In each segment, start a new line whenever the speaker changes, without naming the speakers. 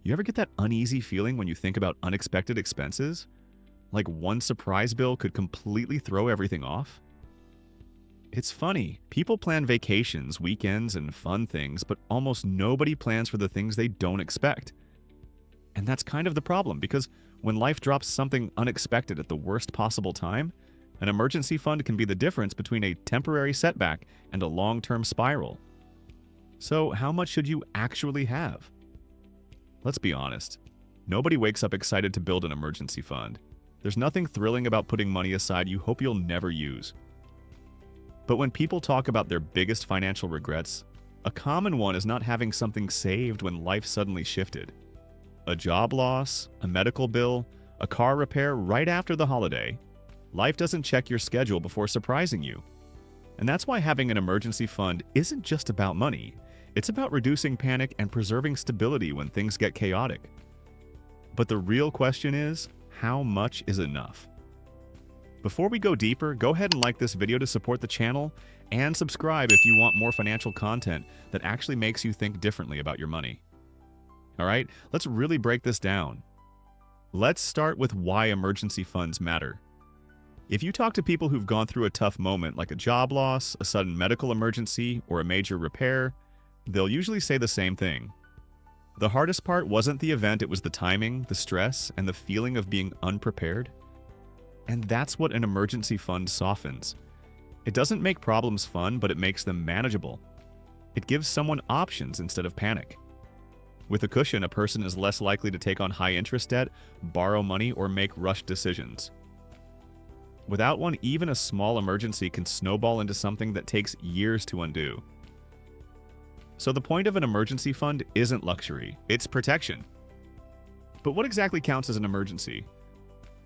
You ever get that uneasy feeling when you think about unexpected expenses? Like one surprise bill could completely throw everything off? It's funny. People plan vacations, weekends, and fun things, but almost nobody plans for the things they don't expect. And that's kind of the problem because when life drops something unexpected at the worst possible time, an emergency fund can be the difference between a temporary setback and a long-term spiral. So, how much should you actually have? Let's be honest. Nobody wakes up excited to build an emergency fund. There's nothing thrilling about putting money aside you hope you'll never use. But when people talk about their biggest financial regrets, a common one is not having something saved when life suddenly shifted. A job loss, a medical bill, a car repair right after the holiday. Life doesn't check your schedule before surprising you. And that's why having an emergency fund isn't just about money. It's about reducing panic and preserving stability when things get chaotic. But the real question is, how much is enough? Before we go deeper, go ahead and like this video to support the channel and subscribe if you want more financial content that actually makes you think differently about your money. Alright, let's really break this down. Let's start with why emergency funds matter. If you talk to people who've gone through a tough moment like a job loss, a sudden medical emergency, or a major repair, they'll usually say the same thing. The hardest part wasn't the event, it was the timing, the stress, and the feeling of being unprepared. And that's what an emergency fund softens. It doesn't make problems fun, but it makes them manageable. It gives someone options instead of panic. With a cushion, a person is less likely to take on high-interest debt, borrow money, or make rushed decisions. Without one, even a small emergency can snowball into something that takes years to undo. So the point of an emergency fund isn't luxury, it's protection. But what exactly counts as an emergency?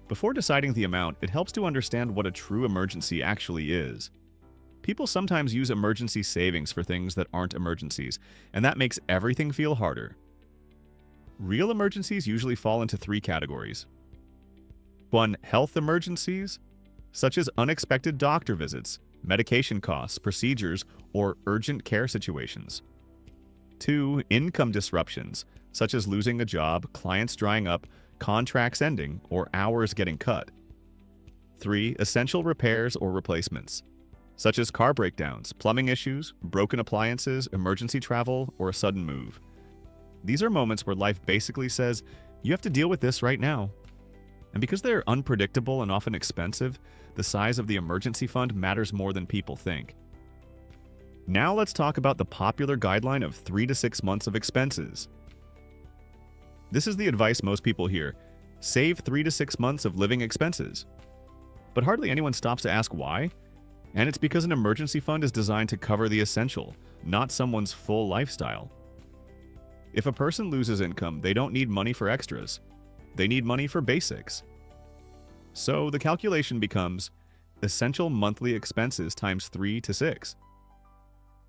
Before deciding the amount, it helps to understand what a true emergency actually is. People sometimes use emergency savings for things that aren't emergencies, and that makes everything feel harder. Real emergencies usually fall into three categories. 1. Health emergencies, such as unexpected doctor visits, medication costs, procedures, or urgent care situations. 2. Income disruptions, such as losing a job, clients drying up, contracts ending, or hours getting cut. 3. Essential repairs or replacements, such as car breakdowns, plumbing issues, broken appliances, emergency travel, or a sudden move. These are moments where life basically says, you have to deal with this right now. And because they're unpredictable and often expensive, the size of the emergency fund matters more than people think. Now let's talk about the popular guideline of 3 to 6 months of expenses. This is the advice most people hear: save 3 to 6 months of living expenses. But hardly anyone stops to ask why. And it's because an emergency fund is designed to cover the essential, not someone's full lifestyle. If a person loses income, they don't need money for extras. They need money for basics. So the calculation becomes essential monthly expenses times 3 to 6.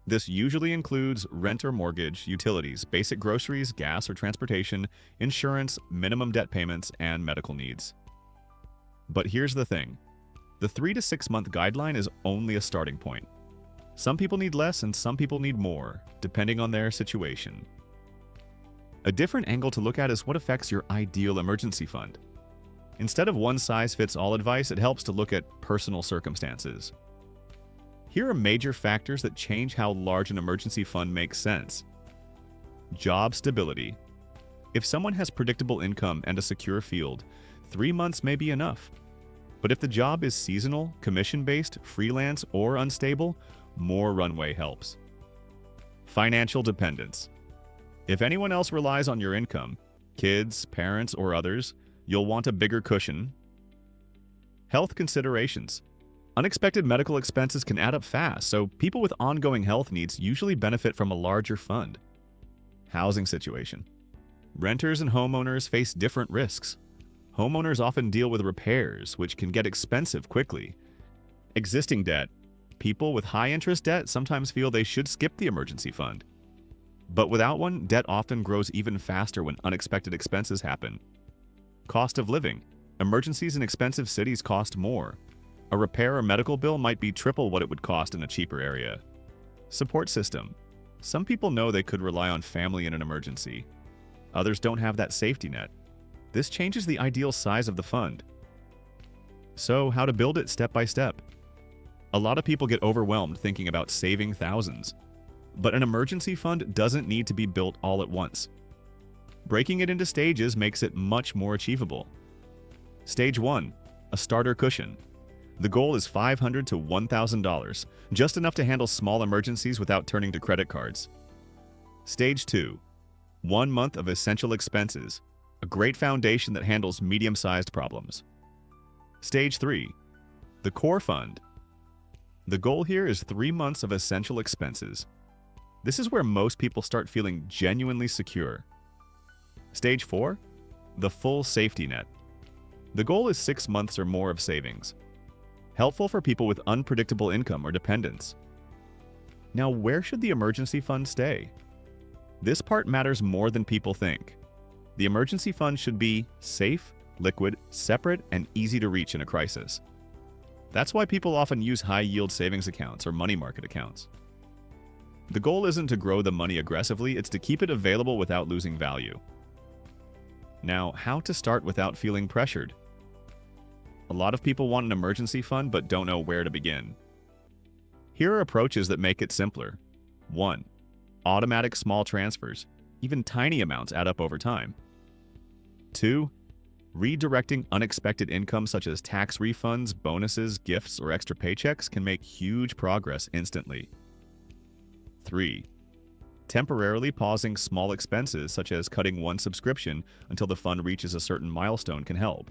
This usually includes rent or mortgage, utilities, basic groceries, gas or transportation, insurance, minimum debt payments, and medical needs. But here's the thing. The 3 to 6 month guideline is only a starting point. Some people need less and some people need more, depending on their situation. A different angle to look at is what affects your ideal emergency fund. Instead of one-size-fits-all advice, it helps to look at personal circumstances. Here are major factors that change how large an emergency fund makes sense. Job stability. If someone has predictable income and a secure field, 3 months may be enough. But if the job is seasonal, commission-based, freelance, or unstable, more runway helps. Financial dependence. If anyone else relies on your income, kids, parents, or others, you'll want a bigger cushion. Health considerations. Unexpected medical expenses can add up fast, so people with ongoing health needs usually benefit from a larger fund. Housing situation. Renters and homeowners face different risks. Homeowners often deal with repairs, which can get expensive quickly. Existing debt. People with high-interest debt sometimes feel they should skip the emergency fund. But without one, debt often grows even faster when unexpected expenses happen. Cost of living. Emergencies in expensive cities cost more. A repair or medical bill might be triple what it would cost in a cheaper area. Support system. Some people know they could rely on family in an emergency. Others don't have that safety net. This changes the ideal size of the fund. So, how to build it step by step? A lot of people get overwhelmed thinking about saving thousands. But an emergency fund doesn't need to be built all at once. Breaking it into stages makes it much more achievable. Stage 1. A starter cushion. The goal is $500 to $1,000, just enough to handle small emergencies without turning to credit cards. Stage 2. 1 month of essential expenses, a great foundation that handles medium-sized problems. Stage 3. The core fund. The goal here is 3 months of essential expenses. This is where most people start feeling genuinely secure. Stage 4. The full safety net. The goal is 6 months or more of savings. Helpful for people with unpredictable income or dependents. Now, where should the emergency fund stay? This part matters more than people think. The emergency fund should be safe, liquid, separate, and easy to reach in a crisis. That's why people often use high-yield savings accounts or money market accounts. The goal isn't to grow the money aggressively, it's to keep it available without losing value. Now, how to start without feeling pressured? A lot of people want an emergency fund but don't know where to begin. Here are approaches that make it simpler. 1. Automatic small transfers. Even tiny amounts add up over time. 2. Redirecting unexpected income such as tax refunds, bonuses, gifts, or extra paychecks can make huge progress instantly. 3. Temporarily pausing small expenses such as cutting one subscription until the fund reaches a certain milestone can help.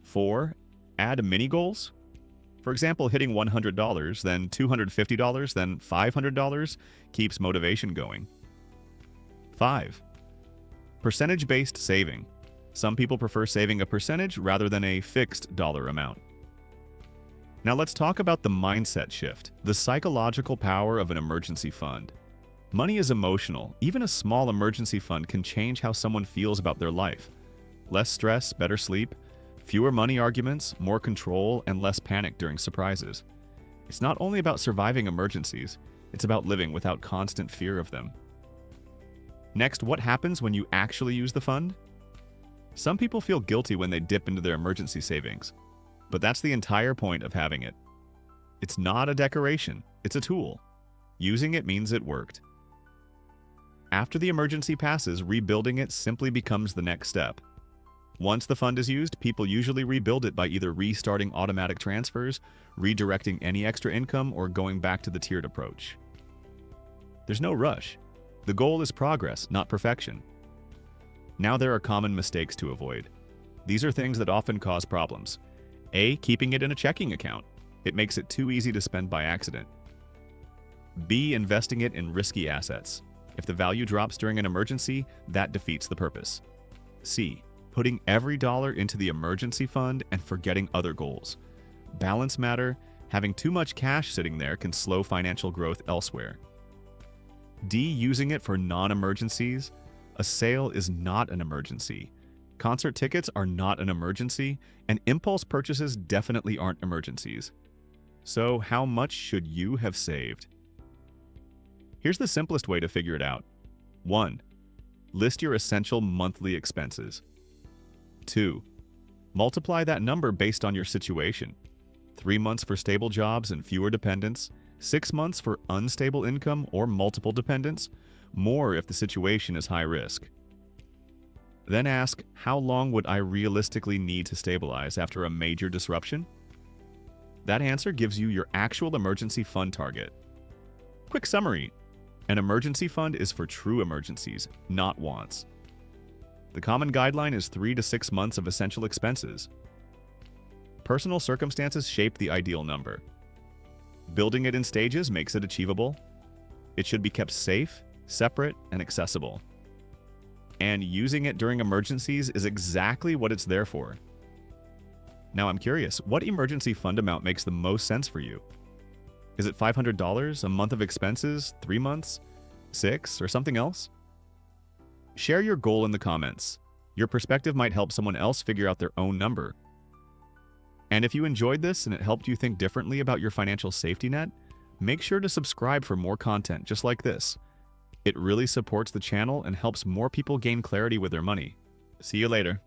4. Add mini goals. For example, hitting $100, then $250, then $500 keeps motivation going. 5. Percentage-based saving. Some people prefer saving a percentage rather than a fixed dollar amount. Now let's talk about the mindset shift, the psychological power of an emergency fund. Money is emotional. Even a small emergency fund can change how someone feels about their life. Less stress, better sleep, fewer money arguments, more control, and less panic during surprises. It's not only about surviving emergencies, it's about living without constant fear of them. Next, what happens when you actually use the fund? Some people feel guilty when they dip into their emergency savings, but that's the entire point of having it. It's not a decoration, it's a tool. Using it means it worked. After the emergency passes, rebuilding it simply becomes the next step. Once the fund is used, people usually rebuild it by either restarting automatic transfers, redirecting any extra income, or going back to the tiered approach. There's no rush. The goal is progress, not perfection. Now there are common mistakes to avoid. These are things that often cause problems. A. Keeping it in a checking account. It makes it too easy to spend by accident. B. Investing it in risky assets. If the value drops during an emergency, that defeats the purpose. C. Putting every dollar into the emergency fund and forgetting other goals. Balance matter. Having too much cash sitting there can slow financial growth elsewhere. D. Using it for non-emergencies. A sale is not an emergency. Concert tickets are not an emergency, and impulse purchases definitely aren't emergencies. So, how much should you have saved? Here's the simplest way to figure it out. 1. List your essential monthly expenses. 2. Multiply that number based on your situation. 3 months for stable jobs and fewer dependents, 6 months for unstable income or multiple dependents, more if the situation is high risk. Then ask, how long would I realistically need to stabilize after a major disruption? That answer gives you your actual emergency fund target. Quick summary. An emergency fund is for true emergencies, not wants. The common guideline is 3 to 6 months of essential expenses. Personal circumstances shape the ideal number. Building it in stages makes it achievable. It should be kept safe, separate, and accessible. And using it during emergencies is exactly what it's there for. Now I'm curious, what emergency fund amount makes the most sense for you? Is it $500, a month of expenses, 3 months, 6, or something else? Share your goal in the comments. Your perspective might help someone else figure out their own number. And if you enjoyed this and it helped you think differently about your financial safety net, make sure to subscribe for more content just like this. It really supports the channel and helps more people gain clarity with their money. See you later.